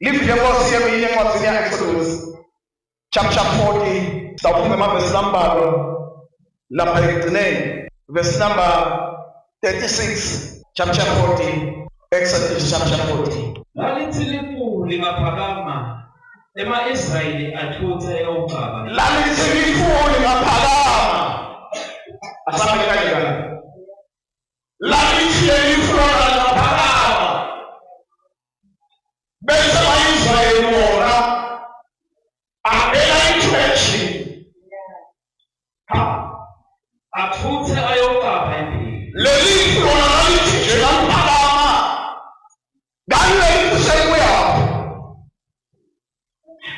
Lift your voice here in Exodus chapter 40. Stop verse number verse number 36. Chapter 40. Exodus chapter 40. Lalitilifu lingaphakama ema-Israyeli athuthe eyokuqala. Lalitilifu lingaphakama. Asame kanjani? Lalitilifu lingaphakama. Bese abaIsrayeli bona abela ichurch. Athuthe ayokuqala empini. Lelifu lona lalithe laphakama. Dale kusekwea.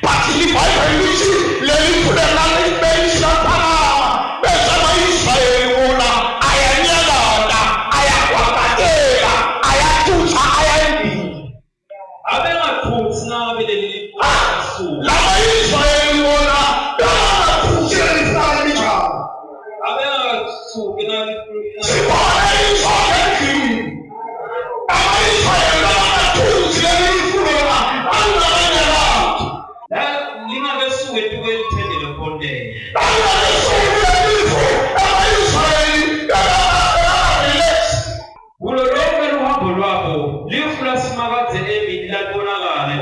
Pati Bible lithi lelifu lalithe laphakama. Bese abaIsrayeli bona ayanyakata, ayakwakatela, ayathutha, ayayindini. Abengathuthi nabe leli asuku. Laba Israyeli bona bangaphuthela ifana njalo. Abengathuki nali. Sibona isonke endlini. Ama-Israyeli bangaphuthi lelifu lona angakanyakati. Lingabesuki etukwelithendele khoneni. Bangalisuki lelifu ama-Israyeli bangaka-relax. Kulo lonke luhambo lwabo lifu lasimakadze emini labonakala.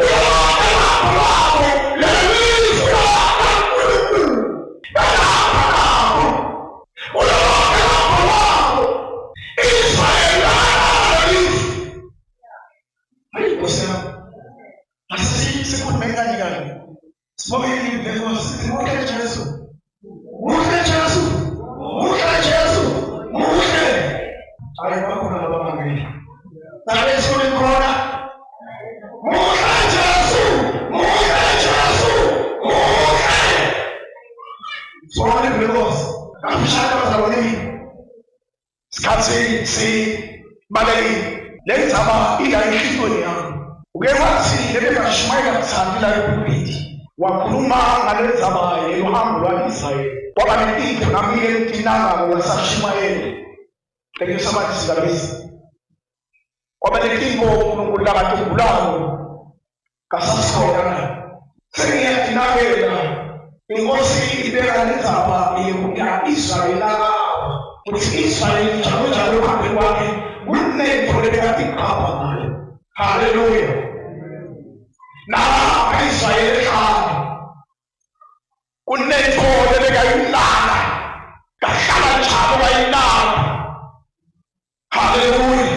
Wakhuluma ngalezaba yohambo lwa-Israyeli kwaba nempilo ngamile emtinanga ngasashimayeli lekusamathi sidabisi kwaba nenkingo uNkulunkulu lakatumbulayo kasasikhona sengiyadinakela inkosi ibeka lezaba ya-Israyeli ukuthi Israyeli njalo njalo uhambeni kwakhe kunento lebekade iqapha ngayo. Haleluya. Nalapha Israyeli kunento lebekayilala kahlala njalo wayilala. Haleluya.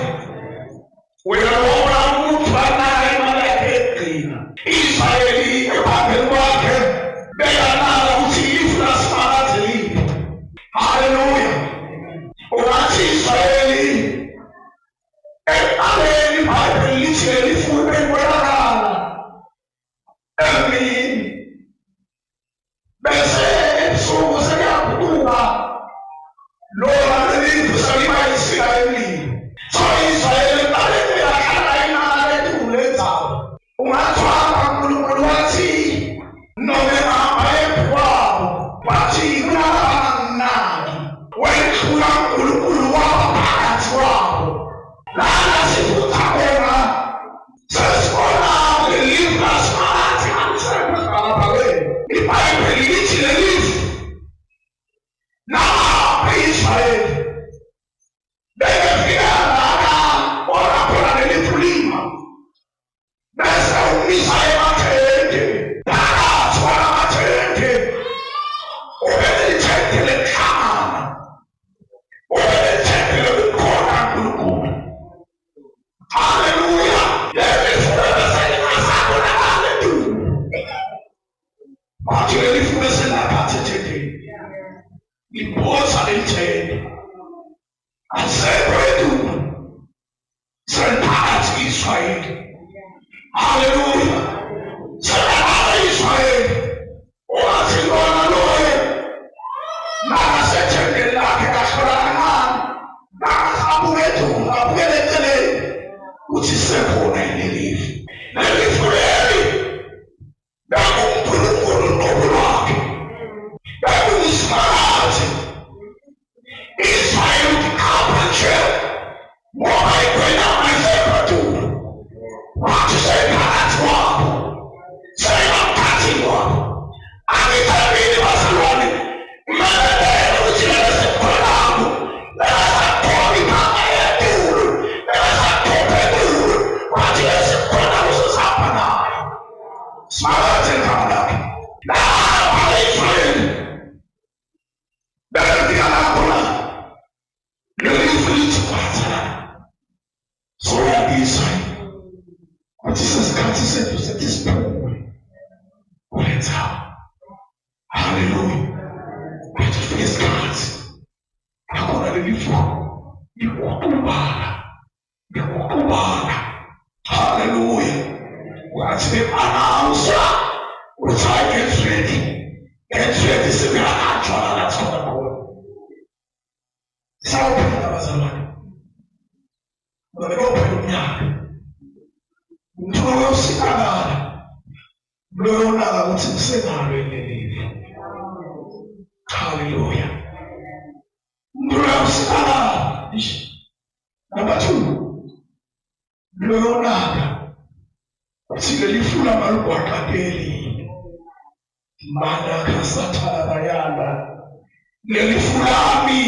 Wena wona umuntu anayo imali yakhe egcina. Israyeli ekuhambeni kwakhe bekalala ukuthi ilifu lasimakadze lipi. Haleluya. Ungathi Israyeli ekuqaleni iBhayibheli lithi lelifu libonakala emini. Bese ebusuku sekuyaguquka lona lelifu seliba Israyeli. So Israyeli ekuqaleni yahlala inala lethule lenzalo. Ungathwala uNkulunkulu wathi noma ehamba ebukwabo wathi kunamnandi wedlula uNkulunkulu wabo phakathi kwabo. Lana sifuthi khona sesibona lelifu lasimakadze ngapha iBhayibheli lithi lelifu nalapha Israyeli bengefika lana bona khona lelifu lima. Bese umisa emathende phakathi kwamathende ubelithende lekhana ubelithende lokukhona uNkulunkulu. Haleluya. Lelifu lebeselingasabonakali tu. Bathi lelifu beselaphathe ethendeni libhoza lelithende asekho etuba seliphakathi Israyeli. Haleluya. Selaphatha Israyeli ungathi lona loye nakasethendeni lakhe kahlola kancane nakabukele eceleni uthi sekhona ilelifu. Lelifu leli nakuNkulunkulu uqobo lwakhe nakuyisikhathi Israyeli uqapha nje ngoba ikhwela ayisekho tu wathi sephakathi kwabo Wathi sesikhathi sethu sethi siphume kulenza. Hallelujah. Wathi fike isikhathi akhona leli fuku ikukubala. Hallelujah. Wathi announce ukuthi I get ready singakajwala la khona khona. Sawuphela bazalwane. Ngoba umnyaka Mtholo usikala lona ukuthi kusenalo elelive. Hallelujah. Mtholo usikala number 2 lona ukuthi lelifuna malugwaqateli mana kasatha bayana lelifulami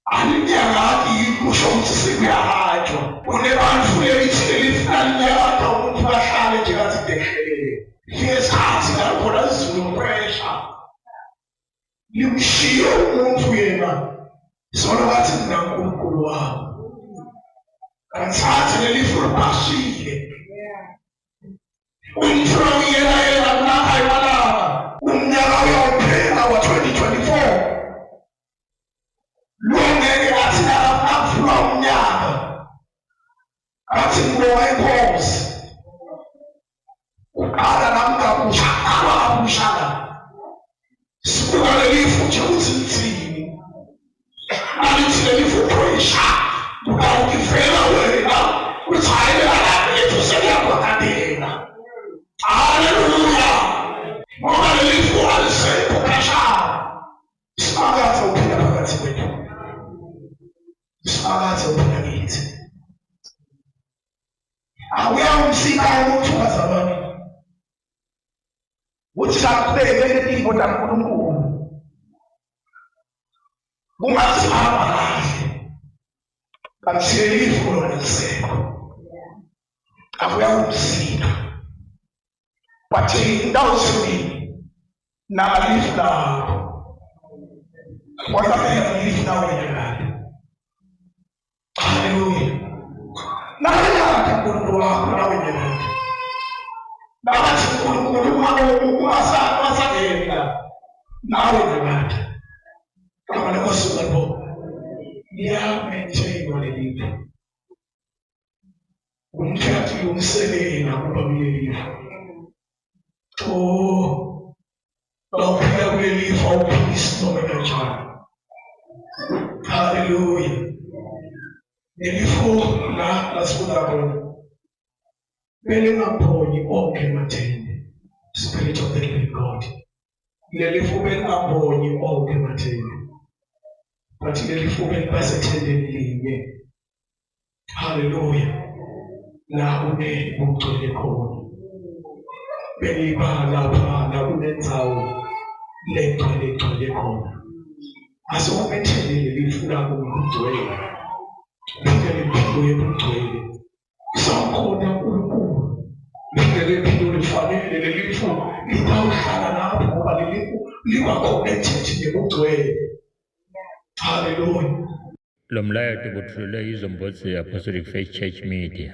alinyangaki kusho ukuthi sekuyahatshwa kunebantu lelifulanyaka umuntu bahlale nje ngathi dehlele yesikhathi ngakhona izulu pressure limshiye umuntu yena solo ngathi nankulunkulu wami kansathi lelifulapashile umtholo yena kunakayiwalaba umnyaka uyawuphela wa 2024 Longeke athi nakafuna umnyaka athi ngoba inkosi uqala namngabusha ababushana sibuka lelifu nje ukuthi lithini alithi lelifu pressure ukawukivela wena uthayela lapha ethu sekuyakwakadela. Hallelujah. Ngoba lelifu alisekho pressure simakatha uphila phakathi kwethu. Sifakaze uphila kithi. Awuyamsika umuntu bazalwane. Uthi sakubeke lezifo zaNkulunkulu. Kungasihamba kahle. Kansilifo lona lisekho. Awuyamsika. Bathi indawo sini nalifu lakho. Kwazamela lifu nawe yena. Hallelujah. Nalaka Mungu wako nawe nyema. Nabati Mungu wako wasagenda nawe nyema. Kama na kosa hapo. Ya maintain wale umkati umsele na kupamili. Oh. Bawupila kwelifa uphisa nomekachana. Hallelujah. Nelifu la sikuda bona. Bele ngaponi onke mathende. Spirit of the living God. Nelifu bele ngaponi onke mathende. But nelifu bele basethende linye. Hallelujah. La une umtole khona. Bele ibala phana kunenzawo lethole khona. Asomethele nelifu la umtwe. Ngeke impilo yebugcwele isakhona uNkulunkulu ngeke impilo lifanele lelifu litawuhlala lapho ngoba lelifu liba connected nebugcwele. Hallelujah. Lo mlayo ubuthulela izombotsi Apostolic Faith Church Media.